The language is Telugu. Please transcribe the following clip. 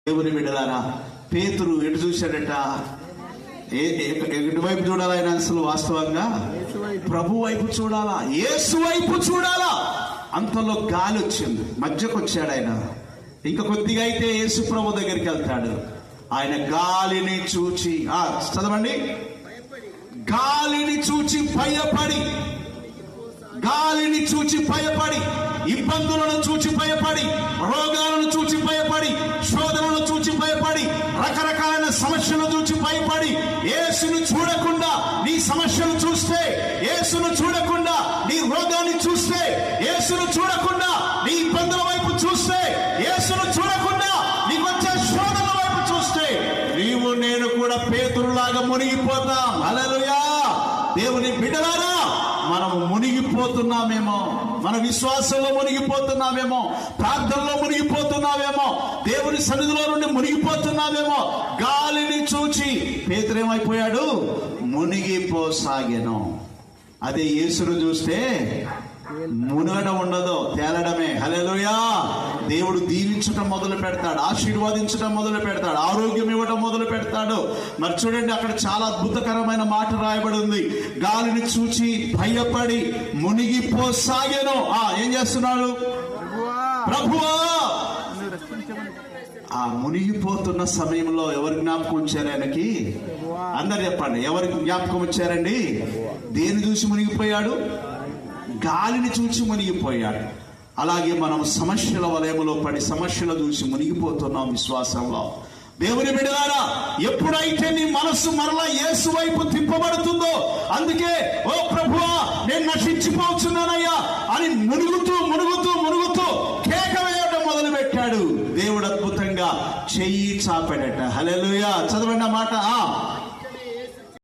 దేవుని బిడ్డలారా, పేతురు ఎటు చూశాడట? ఎటువైపు చూడాలా? ఆయన అసలు వాస్తవంగా ప్రభు వైపు చూడాలా, యేసు వైపు చూడాలా. అంతలో గాలి వచ్చింది, మధ్యకు వచ్చాడు ఆయన. ఇంకా కొద్దిగా అయితే యేసు ప్రభు దగ్గరికి వెళ్తాడు. ఆయన గాలిని చూచి, చదవండి, గాలిని చూచి భయపడి, గాలిని చూచి భయపడి, ఇబ్బందులను చూచి భయపడి, రోగాలను చూచి భయపడి, శోధనలను చూచి భయపడి, రకరకాలైన సమస్యలను చూచి భయపడి, యేసును చూడకుండా నీ సమస్యలు చూస్తే, యేసును చూడకుండా నీ రోగాన్ని చూస్తే, యేసును చూడకుండా నీ ఇబ్బందుల వైపు చూస్తే, యేసును చూడకుండా నీకు వచ్చే శోధన వైపు చూస్తే, నీవు నేను కూడా పేతురులాగా మునిగిపోతాం. హల్లెలూయా. దేవుని బిడ్డలారా, మనము మునిగిపోతున్నామేమో, మన విశ్వాసంలో మునిగిపోతున్నామేమో, ప్రార్థనలో మునిగిపోతున్నామేమో, దేవుని సన్నిధిలో నుండి మునిగిపోతున్నామేమో. గాలిని చూచి పేతురు ఏమైపోయాడు? మునిగిపోసాగెను. అదే యేసును చూస్తే మునగడం ఉండదు, తేలడమే. హల్లెలూయా. దేవుడు దీవించటం మొదలు పెడతాడు, ఆశీర్వాదించడం మొదలు పెడతాడు, ఆరోగ్యం ఇవ్వడం మొదలు పెడతాడు. మరి చూడండి, అక్కడ చాలా అద్భుతకరమైన మాట రాయబడి ఉంది. గాలిని చూచి భయపడి మునిగిపోసాగెను. ఏం చేస్తున్నాడు? ప్రభువా. ఆ మునిగిపోతున్న సమయంలో ఎవరు జ్ఞాపకం వచ్చారు ఆయనకి? అందరు చెప్పండి, ఎవరికి జ్ఞాపకం వచ్చారండి? దేని చూసి మునిగిపోయాడు? గాలిని చూసి మునిగిపోయాడు. అలాగే మనం సమస్యల వలయములో పడి సమస్యలు చూసి మునిగిపోతున్నాం విశ్వాసంలో. దేవుని బిడ్డలారా, ఎప్పుడైతే నీ మనస్సు మరలా యేసు వైపు తిప్పబడుతుందో, అందుకే ఓ ప్రభువా నేను నశించిపోతున్నానయ్యా అని మునుగుతూ మునుగుతూ మునుగుతూ కేక వేయడం మొదలు పెట్టాడు. దేవుడు అద్భుతంగా చెయ్యి చాపాడట. హల్లెలూయా. చదవండి ఆ మాట.